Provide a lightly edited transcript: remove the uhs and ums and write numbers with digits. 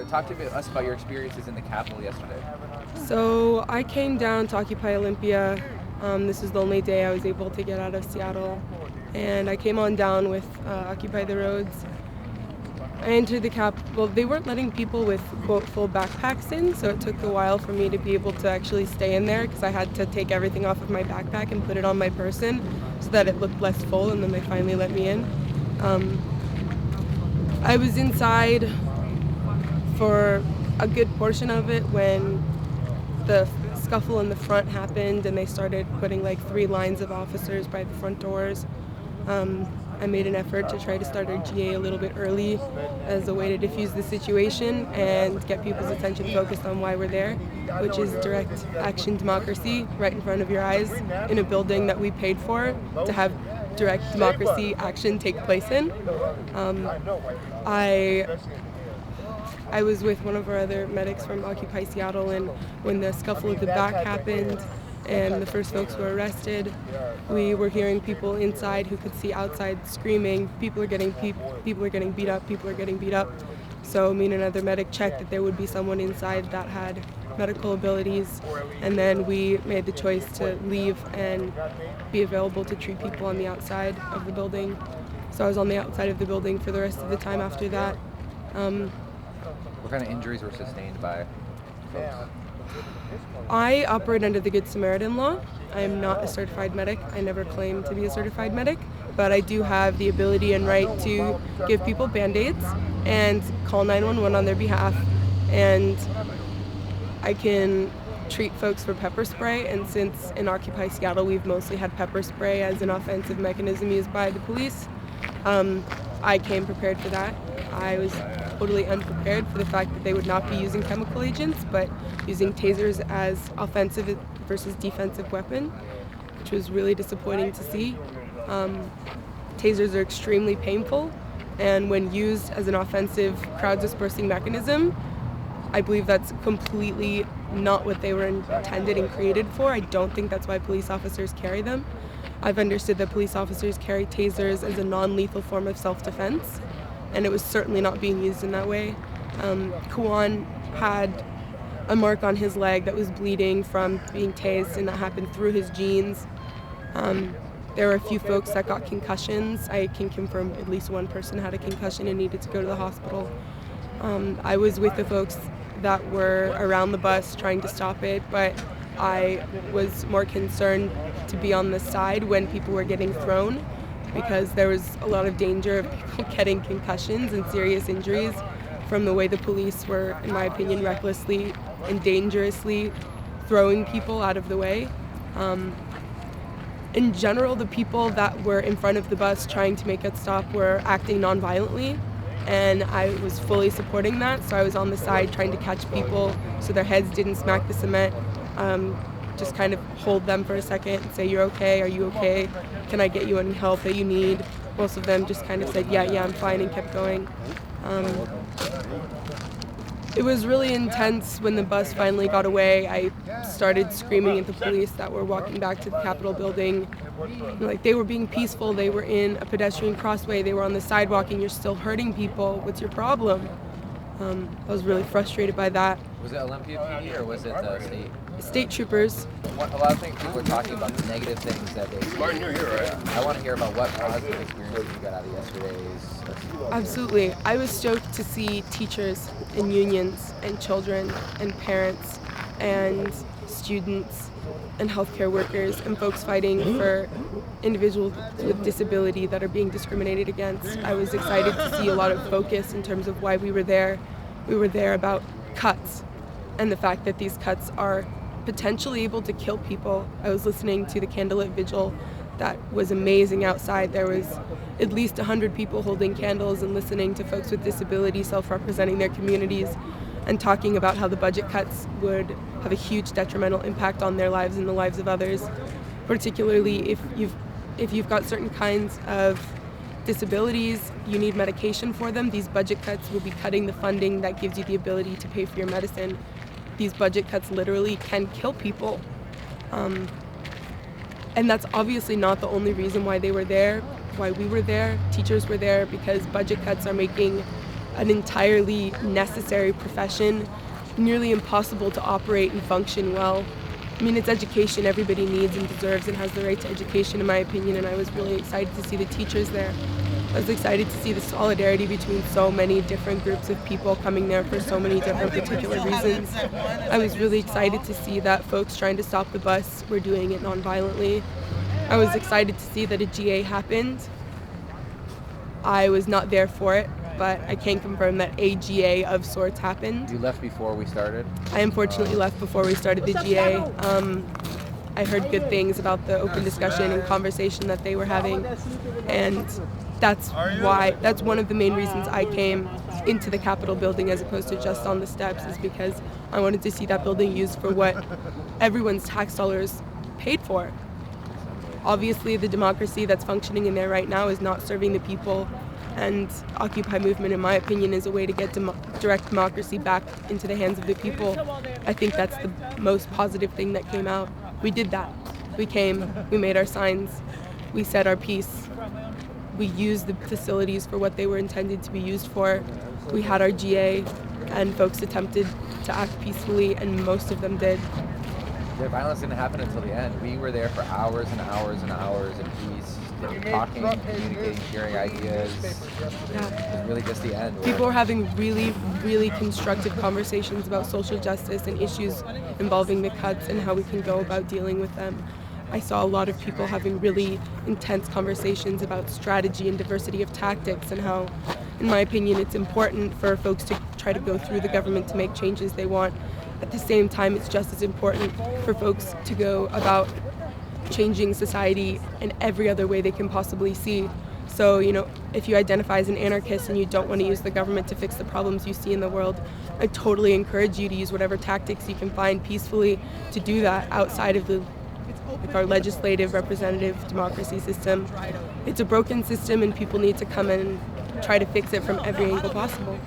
talk to us about your experiences in the Capitol yesterday. So I came down to Occupy Olympia. This was the only day I was able to get out of Seattle. And I came on down with Occupy the Roads. I entered the Capitol. They weren't letting people with, quote, full backpacks in, so it took a while for me to be able to actually stay in there because I had to take everything off of my backpack and put it on my person so that it looked less full, and then they finally let me in. I was inside for a good portion of it when the scuffle in the front happened and they started putting like 3 lines of officers by the front doors. I made an effort to try to start our GA a little bit early as a way to diffuse the situation and get people's attention focused on why we're there, which is direct action democracy right in front of your eyes in a building that we paid for to have direct democracy action take place in. I was with one of our other medics from Occupy Seattle, and when the scuffle at the back happened and the first folks were arrested, we were hearing people inside who could see outside screaming, people are getting beat up. So me and another medic checked that there would be someone inside that had medical abilities, and then we made the choice to leave and be available to treat people on the outside of the building. So I was on the outside of the building for the rest of the time after that. What kind of injuries were sustained by folks? I operate under the Good Samaritan law. I am not a certified medic. I never claimed to be a certified medic, but I do have the ability and right to give people Band-Aids and call 911 on their behalf. And I can treat folks for pepper spray, and since in Occupy Seattle we've mostly had pepper spray as an offensive mechanism used by the police, I came prepared for that. I was totally unprepared for the fact that they would not be using chemical agents, but using tasers as offensive versus defensive weapon, which was really disappointing to see. Tasers are extremely painful, and when used as an offensive crowd dispersing mechanism, I believe that's completely not what they were intended and created for. I don't think that's why police officers carry them. I've understood that police officers carry tasers as a non-lethal form of self-defense, and it was certainly not being used in that way. Kuan had a mark on his leg that was bleeding from being tased, and that happened through his jeans. There were a few folks that got concussions. I can confirm at least one person had a concussion and needed to go to the hospital. I was with the folks that were around the bus trying to stop it, but I was more concerned to be on the side when people were getting thrown, because there was a lot of danger of people getting concussions and serious injuries from the way the police were, in my opinion, recklessly and dangerously throwing people out of the way. In general, the people that were in front of the bus trying to make it stop were acting non-violently, and I was fully supporting that, so I was on the side trying to catch people so their heads didn't smack the cement. Just kind of hold them for a second and say, "You're okay, are you okay? Can I get you any help that you need?" Most of them just kind of said, yeah, I'm fine, and kept going. It was really intense when the bus finally got away. I started screaming at the police that were walking back to the Capitol building. Like, they were being peaceful, they were in a pedestrian crossway, they were on the sidewalk, and you're still hurting people. What's your problem? I was really frustrated by that. Was it Olympia PD or was it state? State troopers. A lot of things people are talking about the negative things that they experienced. You're here, right? I want to hear about what positive experiences you got out of yesterday's. Absolutely. I was stoked to see teachers and unions and children and parents and students and healthcare workers and folks fighting for individuals with disability that are being discriminated against. I was excited to see a lot of focus in terms of why we were there. We were there about cuts and the fact that these cuts are potentially able to kill people. I was listening to the candlelit vigil that was amazing outside. There was at least 100 people holding candles and listening to folks with disabilities self-representing their communities and talking about how the budget cuts would have a huge detrimental impact on their lives and the lives of others, particularly if you've got certain kinds of disabilities, you need medication for them. These budget cuts will be cutting the funding that gives you the ability to pay for your medicine. These budget cuts literally can kill people. And that's obviously not the only reason why they were there, why we were there. Teachers were there because budget cuts are making an entirely necessary profession, nearly impossible to operate and function well. I mean, it's education everybody needs and deserves and has the right to education, in my opinion, and I was really excited to see the teachers there. I was excited to see the solidarity between so many different groups of people coming there for so many different particular reasons. I was really excited to see that folks trying to stop the bus were doing it non-violently. I was excited to see that a GA happened. I was not there for it, but I can confirm that a GA of sorts happened. You left before we started? I unfortunately left before we started the GA. I heard good things about the open discussion and conversation that they were having, and that's one of the main reasons I came into the Capitol building as opposed to just on the steps, is because I wanted to see that building used for what everyone's tax dollars paid for. Obviously, the democracy that's functioning in there right now is not serving the people, and Occupy movement, in my opinion, is a way to get direct democracy back into the hands of the people. I think that's the most positive thing that came out. We did that. We came, we made our signs, we said our piece. We used the facilities for what they were intended to be used for. We had our GA, and folks attempted to act peacefully, and most of them did. The violence didn't happen until the end. We were there for hours and hours and hours in peace, talking, communicating, sharing ideas. Yeah. It was really just the end. People were having really, really constructive conversations about social justice and issues involving the cuts and how we can go about dealing with them. I saw a lot of people having really intense conversations about strategy and diversity of tactics, and how, in my opinion, it's important for folks to try to go through the government to make changes they want. At the same time, it's just as important for folks to go about changing society in every other way they can possibly see. So, if you identify as an anarchist and you don't want to use the government to fix the problems you see in the world, I totally encourage you to use whatever tactics you can find peacefully to do that outside of our legislative representative democracy system. It's a broken system, and people need to come in and try to fix it from every angle possible.